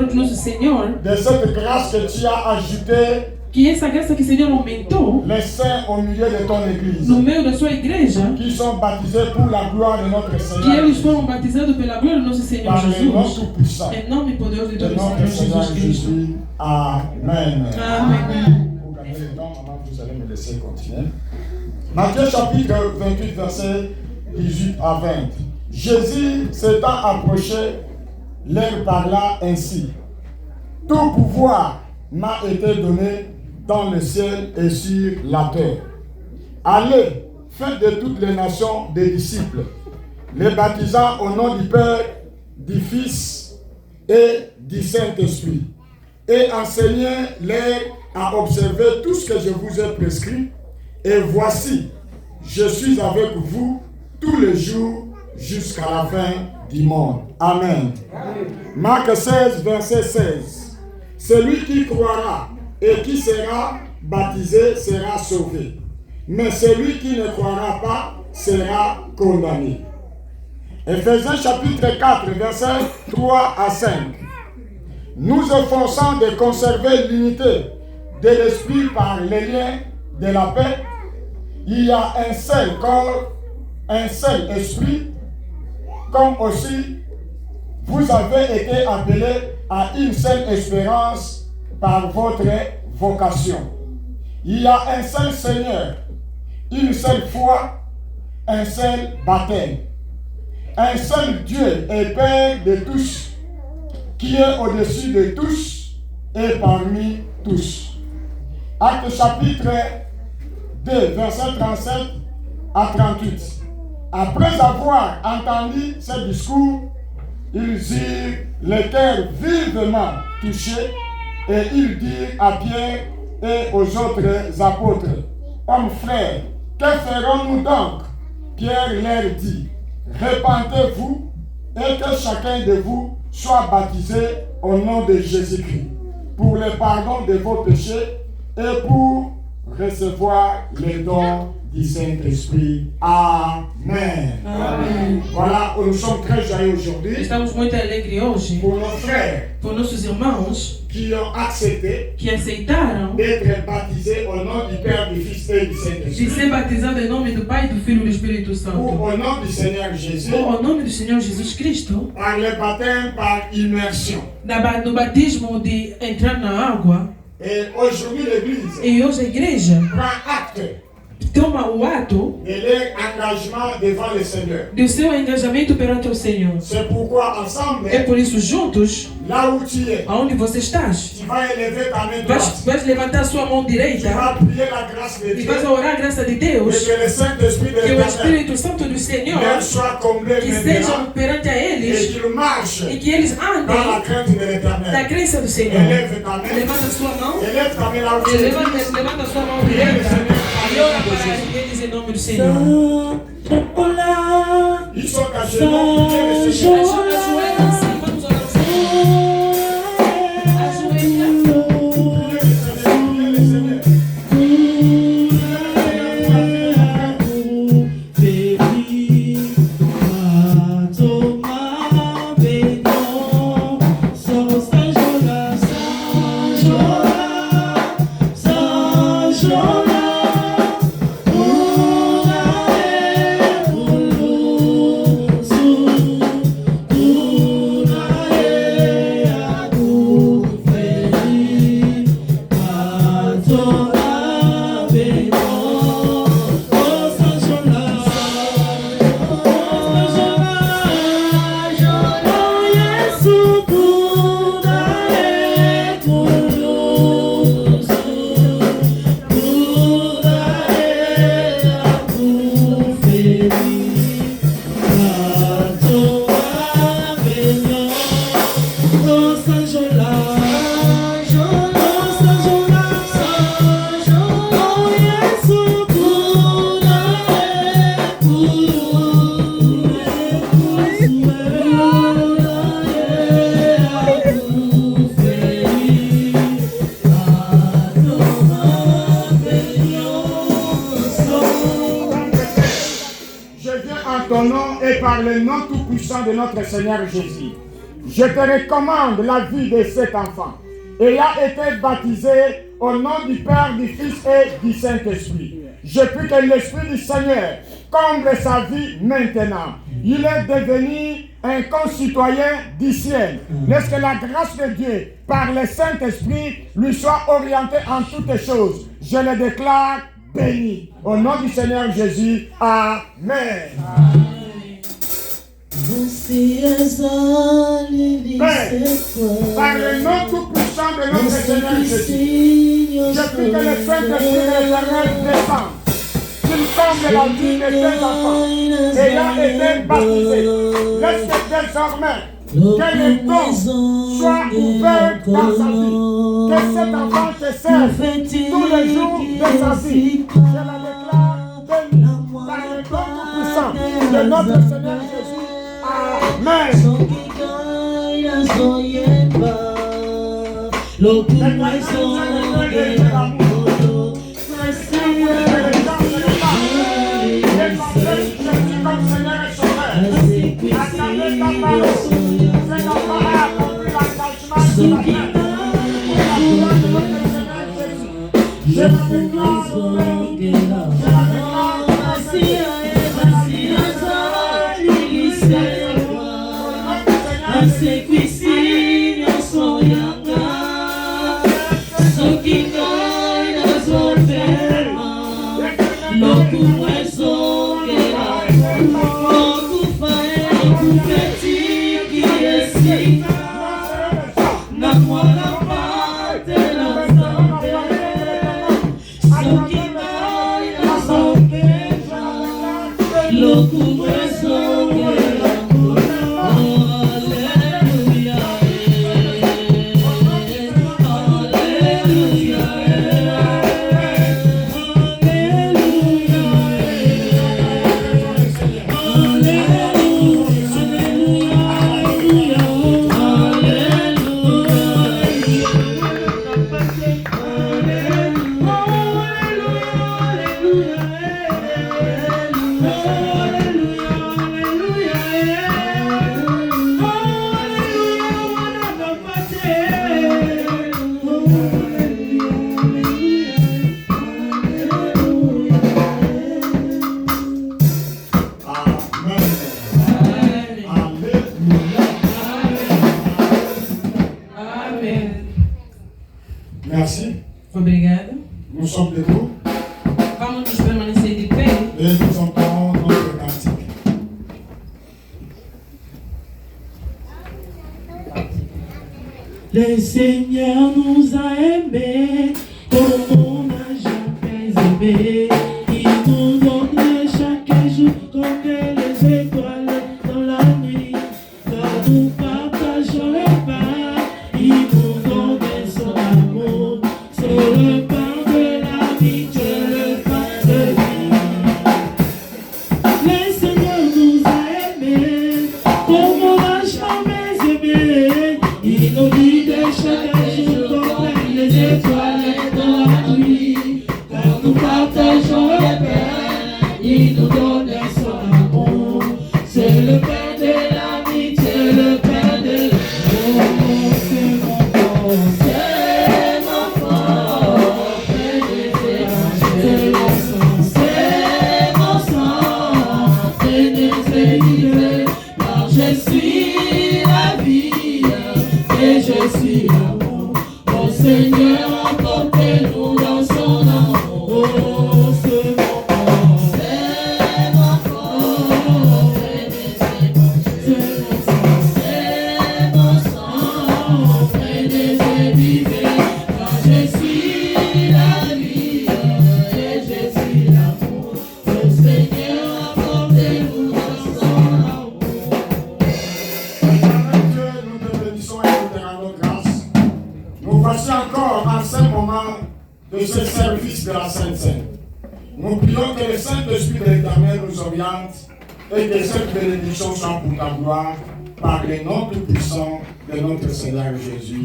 palavra do nosso Senhor, de cette grâce que tu as ajoutée, que essa graça que o Senhor aumentou les saints au milieu de ton église, no meio da sua igreja, qui sont baptisés pour la gloire de notre que Seigneur, eles foram batizados pela glória do nosso Senhor par le nom Jesus, tout-puissant em nome poderoso de de nosso notre Senhor Seigneur Jesus Cristo. Jésus. Amen. Amém. Pour gagner le temps, maman, vous allez me laisser continuer. Matthieu chapitre 28, verset 18 à 20. Jésus s'étant approché, leur parla ainsi. Tout pouvoir m'a été donné dans le ciel et sur la terre. Allez, faites de toutes les nations des disciples, les baptisant au nom du Père, du Fils et du Saint-Esprit, et enseignez-les à observer tout ce que je vous ai prescrit. Et voici, je suis avec vous tous les jours jusqu'à la fin du monde. Amen. Marc 16, verset 16. Celui qui croira et qui sera baptisé sera sauvé. Mais celui qui ne croira pas sera condamné. Éphésiens chapitre 4, verset 3 à 5. Nous efforçons de conserver l'unité de l'esprit par les liens de la paix. Il y a un seul corps, un seul esprit, comme aussi vous avez été appelés à une seule espérance par votre vocation. Il y a un seul Seigneur, une seule foi, un seul baptême, un seul Dieu et Père de tous, qui est au-dessus de tous et parmi tous. Acte chapitre 2, verset 37 à 38. Après avoir entendu ce discours, ils eurent le cœur vivement touché et ils dirent à Pierre et aux autres apôtres, hommes frères, que ferons-nous donc? Pierre leur dit, répentez-vous et que chacun de vous soit baptisé au nom de Jésus-Christ pour le pardon de vos péchés et pour recevoir les dons du Saint-Esprit. Amen. Amém. Voilà, nous sommes très joyeux aujourd'hui Estamos muito alegres hoje pour nos frères por nossos irmãos qui ont accepté que aceitaram d'être baptisés au nom du Père, du Fils et du de Saint-Esprit. ser batizados em nome do Pai, do Filho e do Espírito Ou Santo. au nom du Seigneur Jésus, Ou ao nome do Senhor Jesus Cristo, par le baptême par immersion. no batismo de entrar na água. Et aujourd'hui, l'Église E hoje a igreja prend acte toma o ato de leur engagement devant le Seigneur. do seu engajamento perante o Senhor. C'est pourquoi ensemble, É por isso, juntos, là où tu es, aonde você estás, tu vas élever ta main droite. vais levantar sua mão Tu direita vas prier la grâce de e Dieu vais orar a graça de et Deus, que le Saint-Esprit de que o l'Éternel Espírito Santo do Senhor leur soit comblé que maintenant sejam perante a et eles qu'ils marchent e que eles dans la andem crainte de na l'Éternel. crença do Senhor. Élève ta main, Levanta sua mão, élève ta main là où tu es. levanta sua mão direita e ora para eles em nome do Senhor. Ils sont à genoux, priez le Seigneur. Ajoelha assim, vamos orar ao Senhor. Ajoelha. Priez le Seigneur, priez le Seigneur. Par le nom tout-puissant de notre Seigneur Jésus, je te recommande la vie de cet enfant, ayant été baptisé au nom du Père, du Fils et du Saint-Esprit. Je prie que l'Esprit du Seigneur comble sa vie maintenant. Il est devenu un concitoyen du ciel. Laisse que la grâce de Dieu, par le Saint-Esprit, lui soit orientée en toutes choses. Je le déclare béni. Au nom du Seigneur Jésus. Amen. Par le nom tout-puissant de notre Seigneur Jésus, je prie que le Saint-Esprit de l'Éternel descende, qu'il comble la vie de tes enfants, ayant été baptisés. Laisse que désormais, que les dons soient ouverts dans sa vie, que cet enfant te serve tous les jours de sa vie. Je la déclare bénie par le nom tout-puissant de notre Seigneur Jésus. Amen. Merci. Obrigada. Nous sommes debout. Vamos permanecer de pé. Et nous entendons notre cantique. Le Seigneur nous a aimés comme on n'a jamais aimé. Il nous donne chaque jour comme les étoiles dans la nuit. Quand nous partageons le pain, il nous donne son amour. C'est le pain de l'amitié, le pain de vie. Le Seigneur nous a aimés comme on n'a jamais aimé. Il nous dit de chaque jour comme les étoiles dans la nuit. Quand nous partageons le pain, il nous donne son amour. C'est le pain de l'amitié, le pain de l'amour. C'est mon corps, c'est mon sang, c'est mon sang, c'est déséquilibré, car je suis la vie et je suis l'amour. Mon Seigneur, emportez-nous dans son amour. Oh, c'est mon corps, c'est mon corps, c'est mon sang, c'est déséquilibré, car je suis la vie et je suis l'amour. Mon Seigneur, emportez-nous dans son amour. Dieu, nous te bénissons et nous te rendons grâce. Nous voici encore en ce moment de ce service de la Sainte Seine. Nous prions que le Saint-Esprit de l'Éternel nous oriente et que cette bénédiction soit pour ta gloire par le nom tout puissant de notre Seigneur Jésus.